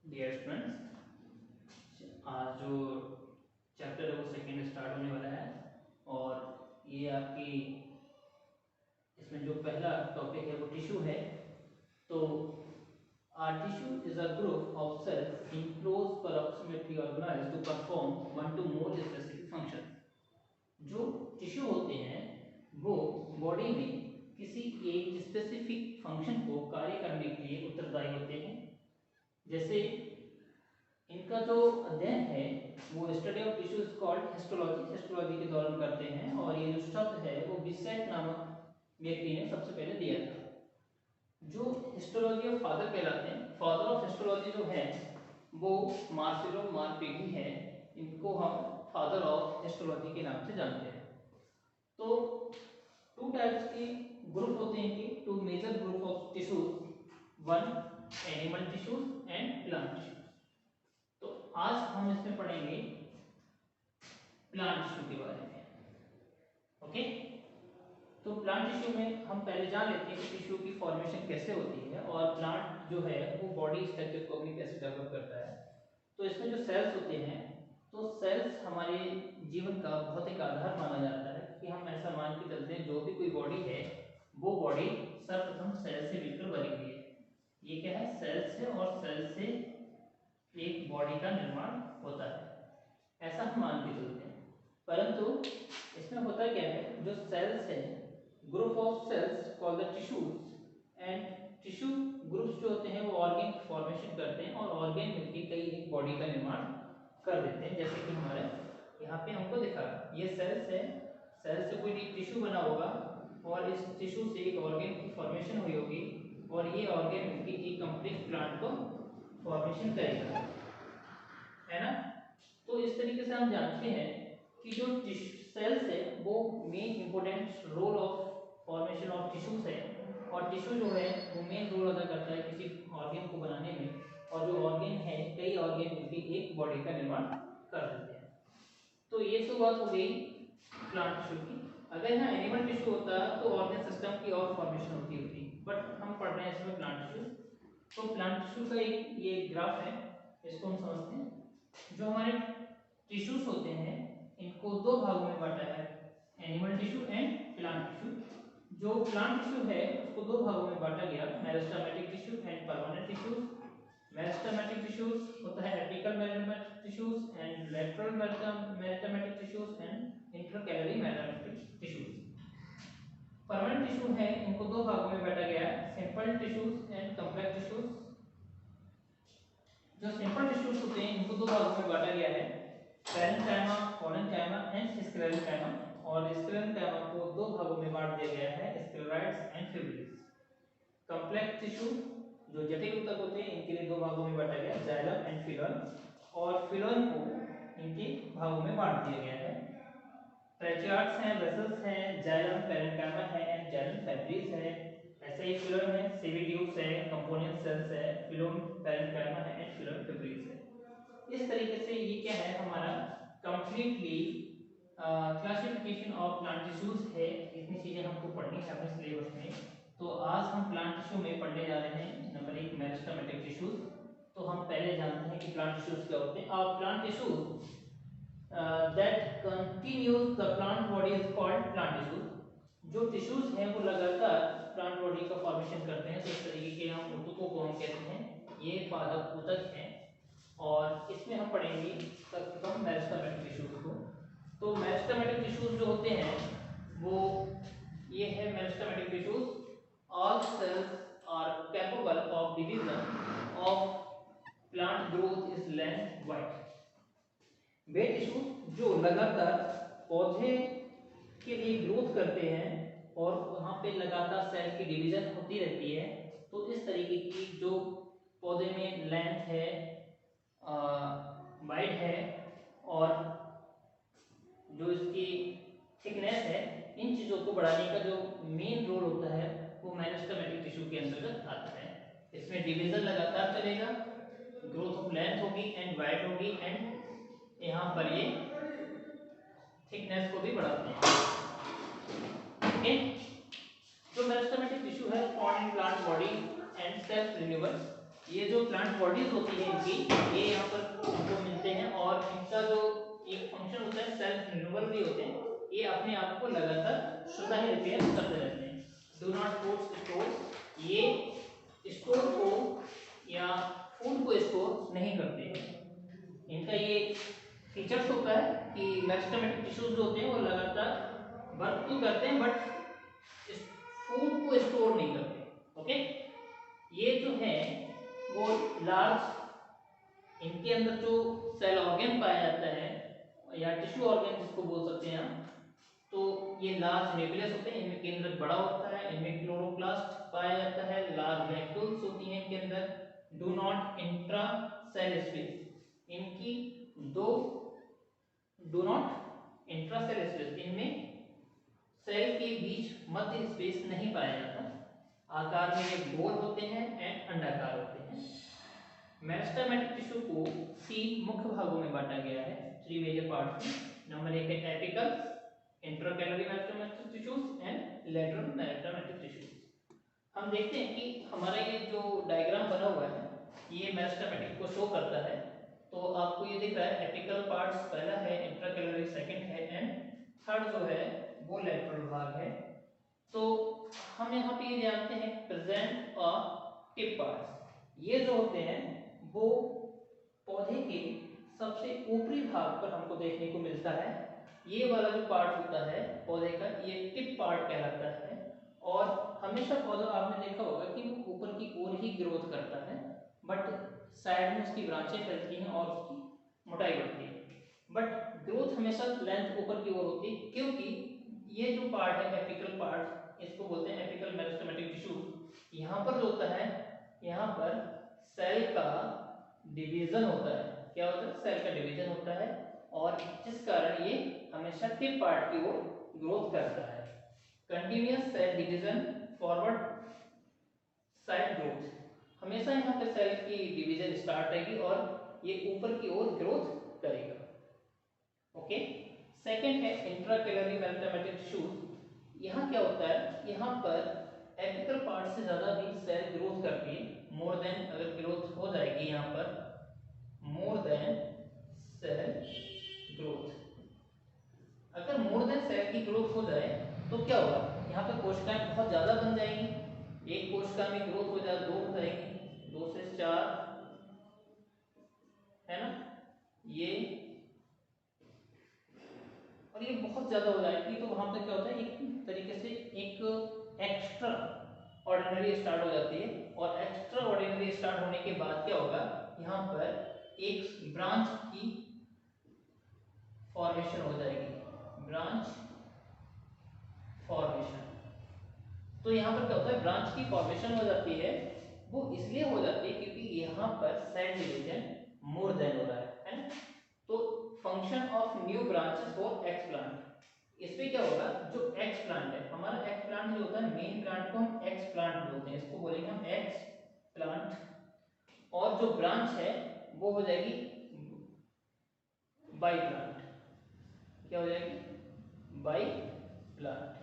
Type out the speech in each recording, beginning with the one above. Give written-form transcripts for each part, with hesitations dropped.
Dear students, आज जो chapter है वो सेकेंड स्टार्ट होने वाला है और ये आपकी इसमें जो पहला टॉपिक है वो टिश्यू है। तो tissue is a group of cells in close proximity organized to perform one to more specific function. जो टिश्यू होते हैं वो बॉडी में किसी एक स्पेसिफिक फंक्शन को कार्य करने के लिए उत्तरदायी होते हैं। जैसे इनका जो अध्ययन है वो study of tissue is called histology के दौरान करते हैं और ये जो शब्द है वो बिसेट नामक व्यक्ति ने सबसे पहले दिया था, जो हिस्टोलॉजी ऑफ फादर कहलाते हैं। फादर ऑफ हिस्टोलॉजी जो है वो मार्सेलो मारपेगी है, इनको हम फादर ऑफ हिस्टोलॉजी के नाम से जानते हैं। तो टू टाइप्स के ग्रुप होते हैं कि two major group of tissues, one animal tissues and plant tissues. तो आज हम इसमें पढ़ेंगे प्लांट टिश्यू के बारे में। ओके, तो प्लांट टिश्यू में हम पहले जान लेते हैं कि टिश्यू की फॉर्मेशन कैसे होती है और प्लांट जो है वो बॉडी स्ट्रक्चर को अपनी कैसे डेवलप करता है। तो इसमें जो सेल्स होते हैं, तो सेल्स हमारे जीवन का भौतिक आधार माना जाता है कि हम ऐसा मान के चलते हैं जो भी कोई बॉडी है वो बॉडी सर्वप्रथम सेल से मिलकर बनी हुई है। ये क्या है? सेल्स है और सेल से एक बॉडी का निर्माण होता है, ऐसा हम मान के चलते हैं। परंतु इसमें होता क्या है, जो सेल्स है, group of cells called the tissues, and tissue groups जो होते हैं वो ऑर्गेन फॉर्मेशन करते हैं और ऑर्गेन मिलकर कई एक बॉडी का निर्माण कर देते हैं। जैसे कि हमारे यहाँ पे हमको दिखा, ये सेल्स है, सेल से कोई एक टिश्यू बना होगा और इस टिश्यू से एक ऑर्गेन की फॉर्मेशन हुई होगी और ये ऑर्गेन मिलकर एक कंप्लीट प्लांट को फॉर्मेशन करेगा, है ना। तो इस तरीके से हम जानते हैं कि जो सेल्स है वो main important role of formation of tissues है और टिश्यू जो है वो मेन रोल अदा करता है किसी ऑर्गेन को बनाने में, और जो ऑर्गेन है कई ऑर्गेन मिलकर एक बॉडी का निर्माण कर देते हैं। तो ये शुरुआत हो गई प्लांट टिश्यू की। अगर यहाँ एनिमल टिश्यू होता तो ऑर्गेन सिस्टम की और फॉर्मेशन होती, बट हम पढ़ रहे हैं इसमें प्लांट टिश्यू। तो प्लांट टिश्यू का एक ये ग्राफ है, इसको हम समझते हैं। जो हमारे टिश्यूज होते हैं इनको दो भागों में बांटा है, animal tissue and plant tissue. जो प्लांट टिश्यू है उसको दो भागों में बांटा गया, meristematic tissue and permanent tissues. Meristematic tissues होता है apical meristematic tissues and lateral meristematic tissues and intercalary meristematic tissues. Permanent tissue है, इनको दो भागों में बांटा गया है, simple tissues and complex tissues. जो सिंपल टिश्यूज होते हैं इनको दो भागों में बांटा गया है, पैरेन्काइमा, कोलेनकाइमा एंड स्क्लेरेनकाइमा। और स्क्लेरेनकाइमा को दो भागों में बांट दिया गया है, sclereids and fibrils. Complex tissue जो जटिल ऊतक होते हैं इनके लिए दो भागों में बांटा गया, जाइलम एंड फिलोएम, और फिलोएम को इनके भागों में बांट दिया गया है। ट्रेचियार्ड्स हैं, वेसल्स हैं, जाइलम पैरेन्काइमा है एंड जाइलम फाइब्रिल्स है। ऐसे ही फिलोएम है, सीवी ट्यूब्स है, कंपोनेंट सेल्स है, फिलोएम पैरेन्काइमा है एंड फिलोएम फाइब्रिल्स है। इस तरीके से ये क्या है, हमारा completely classification of plant tissues है। इतनी चीजें हमको पढ़नी है अपने सिलेबस में। तो आज हम प्लांट टिश्यू में पढ़ने जा रहे हैं नंबर 1 मेरिस्टेमेटिक टिश्यूज। तो हम पहले जानते हैं कि प्लांट टिश्यूज क्या होते हैं। Plant tissues that continues the plant body is called plant tissues। जो टिश्यूज हैं वो लगातार प्लांट बॉडी का फॉर्मेशन करते हैं, तो इस तरीके के हम ऊतकों को हम कहते हैं, ये पादप ऊतक हैं। और इसमें हम पढ़ेंगे सर्वप्रथम मेरिस्टेमेटिक टिश्यूज को। तो मेरिस्टेमेटिक टिश्यूज जो होते हैं वो ये है meristematic tissues. All cells are capable of division of plant growth is length wide. वे टिश्यू जो लगातार पौधे के लिए ग्रोथ करते हैं और वहां पे लगातार सेल की डिवीजन होती रहती है, तो इस तरीके की जो पौधे में लेंथ है, वाइड है और जो इसकी थिकनेस है, इन चीजों को बढ़ाने का जो मेन रोल होता है वो मेरिस्टेमेटिक टिश्यू के अंतर्गत आता है। इसमें डिवीजन लगातार चलेगा, ग्रोथ ऑफ लेंथ होगी एंड वाइड होगी एंड यहाँ पर ये थिकनेस को भी बढ़ाते हैं। ओके, जो मेरिस्टेमेटिक टिश्यू है found in plant body and self renewal. ये जो प्लांट बॉडीज होती है इनकी, ये यहाँ पर हमको मिलते हैं और इनका जो एक फंक्शन होता है सेल्फ रिन्यूअल भी होते हैं, ये अपने आप को लगातार स्वतः ही रिपेयर करते रहते हैं। डू नॉट पुट स्टोर, ये स्टोर को या फूड को स्टोर नहीं करते। इनका ये फीचर्स होता है कि मेरिस्टेमेटिक टिश्यूज जो होते हैं वो लगातार वर्क तो करते हैं बट फूड को स्टोर नहीं करते। ओके, ये जो है वो लार्ज, इनके अंदर जो सेल ऑर्गन पाया जाता है या टिश्यू ऑर्गन जिसको बोल सकते हैं हम, तो ये लार्ज न्यूक्लियस होते हैं, इनमें केंद्रक बड़ा होता है, इनमें क्लोरोप्लास्ट पाया जाता है, लार्ज वैक्यूल्स होती हैं इनके अंदर। Do not intra cell space, इनकी दो do not intra cell space, इनमें सेल के बीच मध्य स्पेस नहीं पाया जाता। आकार में ये गोल होते हैं एंड अंडाकार होते हैं। मेरिस्टेमेटिक टिश्यू को 3 मुख्य भागों में बांटा गया है, 3 मेजर पार्ट्स में। नंबर 1 है apical, intercalary meristematic tissues and lateral meristematic tissues. हम देखते हैं कि हमारा ये जो डायग्राम बना हुआ है ये मेरिस्टेमेटिक को शो करता है। तो आपको ये दिख रहा है एपिकल पार्ट्स पहला है, इंट्राकैलोरी सेकंड है एंड थर्ड जो है वो लेटरल भाग है। तो हम यहाँ पे ये जानते हैं प्रेजेंट और टिप पार्ट्स, ये जो होते हैं वो पौधे के सबसे ऊपरी भाग पर हमको देखने को मिलता है। ये वाला जो पार्ट होता है पौधे का ये टिप पार्ट कहलाता है। और हमेशा पौधा आपने देखा होगा कि वो ऊपर की ओर ही ग्रोथ करता है, बट साइड में उसकी ब्रांचें फैलती हैं और उसकी मोटाई बढ़ती है, बट ग्रोथ हमेशा लेंथ ऊपर की ओर होती है, क्योंकि ये जो पार्ट है एपिकल पार्ट, इसको बोलते हैं एपिकल मेरिस्टेमेटिक टिश्यू। यहाँ पर जो होता है, यहाँ पर सेल का डिवीजन होता है। क्या होता है? सेल का डिवीजन होता है और जिस कारण ये हमेशा टिप पार्ट की ओर ग्रोथ करता है। Continuous cell division, forward side growth, हमेशा यहाँ पे सेल की डिवीजन स्टार्ट रहेगी और ये ऊपर की ओर ग्रोथ करेगा। ओके, सेकंड है इंट्राकैलोरी मेरिस्टेमेटिक टिश्यूज। यहाँ क्या होता है, यहाँ पर एपिकल पार्ट से ज्यादा भी सेल ग्रोथ करती है, मोर देन, अगर ग्रोथ हो जाएगी यहाँ पर मोर देन सेल ग्रोथ, अगर मोर देन सेल की ग्रोथ हो जाए तो क्या होगा, यहाँ पे कोशिकाएं बहुत ज्यादा बन जाएंगी। एक कोशिका में ग्रोथ हो जाए 2 हो जाएगी, 2 से 4, है ना, ये, और ये बहुत ज्यादा हो जाएगी तो वहां पर क्या होता है, एक तरीके से एक एक्स्ट्रा ऑर्डिनरी स्टार्ट हो जाती है। और एक्स्ट्रा ऑर्डिनरी स्टार्ट होने के बाद क्या होगा, यहाँ पर एक ब्रांच की फॉर्मेशन हो जाएगी, ब्रांच फॉर्मेशन। तो यहाँ पर क्या होता है, ब्रांच की फॉर्मेशन हो जाती है, वो इसलिए हो जाती है क्योंकि यहाँ पर सेल डिवीजन मोर देन हो रहा है ना। तो function of new branches for x plant, इसमें क्या होगा, जो एक्स प्लांट है हमारा, एक्स प्लांट जो होता है मेन प्लांट को हम एक्स प्लांट बोलते हैं, इसको बोलेंगे हम एक्स प्लांट, और जो ब्रांच है वो हो जाएगी बाई प्लांट। क्या हो जाएगी, बाई प्लांट।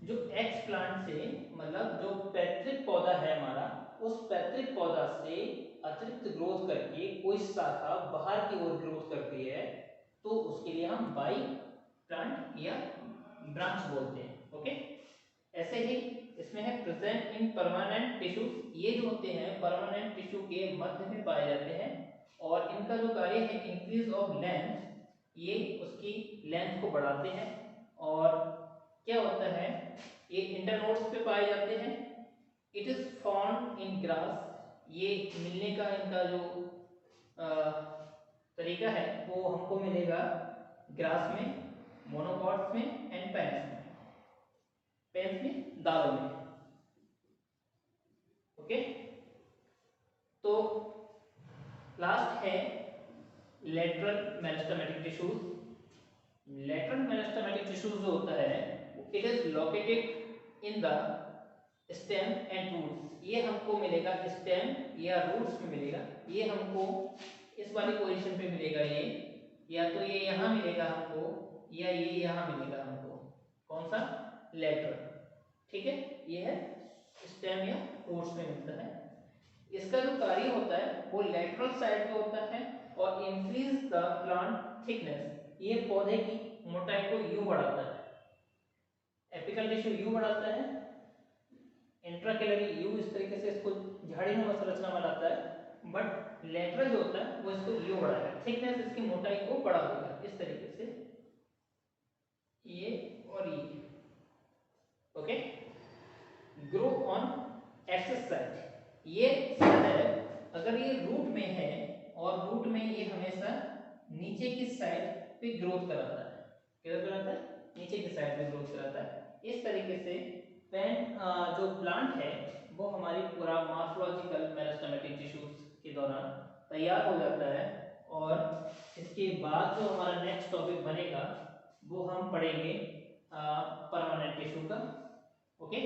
जो एक्स प्लांट से मतलब जो पैतृक पौधा है हमारा, उस पैतृक पौधा से अतिरिक्त ग्रोथ करके कोई शाखा बाहर की ओर ग्रोथ करती है तो उसके लिए हम बाई प्लांट या ब्रांच बोलते हैं। ओके, ऐसे ही इसमें है प्रेजेंट इन परमानेंट टिश्यू, ये जो होते हैं परमानेंट टिश्यू के मध्य में पाए जाते हैं और इनका जो कार्य है इंक्रीज ऑफ लेंथ, ये उसकी लेंथ को बढ़ाते हैं। और क्या होता है, ये इंटरनोड्स पे पाए जाते हैं। It is found in grass, ये मिलने का इनका जो तरीका है वो हमको मिलेगा ग्रास में, मोनोकॉट्स में एंड पेन्स में, पेन्स में दालों में। ओके, तो लास्ट है lateral meristematic tissues. Lateral meristematic tissues जो होता है it is located in the stem and roots, ये हमको मिलेगा स्टेम या रूट्स में मिलेगा, ये हमको इस वाली पोजीशन पे मिलेगा, ये या तो ये यहाँ मिलेगा हमको या ये यहाँ मिलेगा हमको, कौन सा, लेटरल। ठीक है, ये है स्टेम या रूट्स में मिलता है। इसका जो कार्य होता है वो लेटरल साइड पे होता है और इंक्रीज द प्लांट थिकनेस, ये पौधे की मोटाई को यूं बढ़ाता है, एपिकल टिश्यू यूं बढ़ाता है, इंट्राकेलरी यूं इस तरीके से इसको झाड़ीनुमा संरचना बनाता है, बट लेटरल जो होता है वो इसको यूं बढ़ाएगा, थिकनेस इसकी मोटाई को बढ़ा देगा इस तरीके से, ये और ये। Okay, grow on axis side, ये क्या है, अगर ये रूट में है और रूट में ये हमेशा नीचे की साइड पे ग्रोथ कराता है, किधर कराता है, नीचे की साइड पे ग्रोथ कराता है। इस तरीके से जो प्लांट है वो हमारी पूरा मॉर्फोलॉजिकल मेरिस्टेमेटिक टिश्यूज के दौरान तैयार हो जाता है। और इसके बाद जो हमारा नेक्स्ट टॉपिक बनेगा वो हम पढ़ेंगे परमानेंट टिश्यू का। ओके।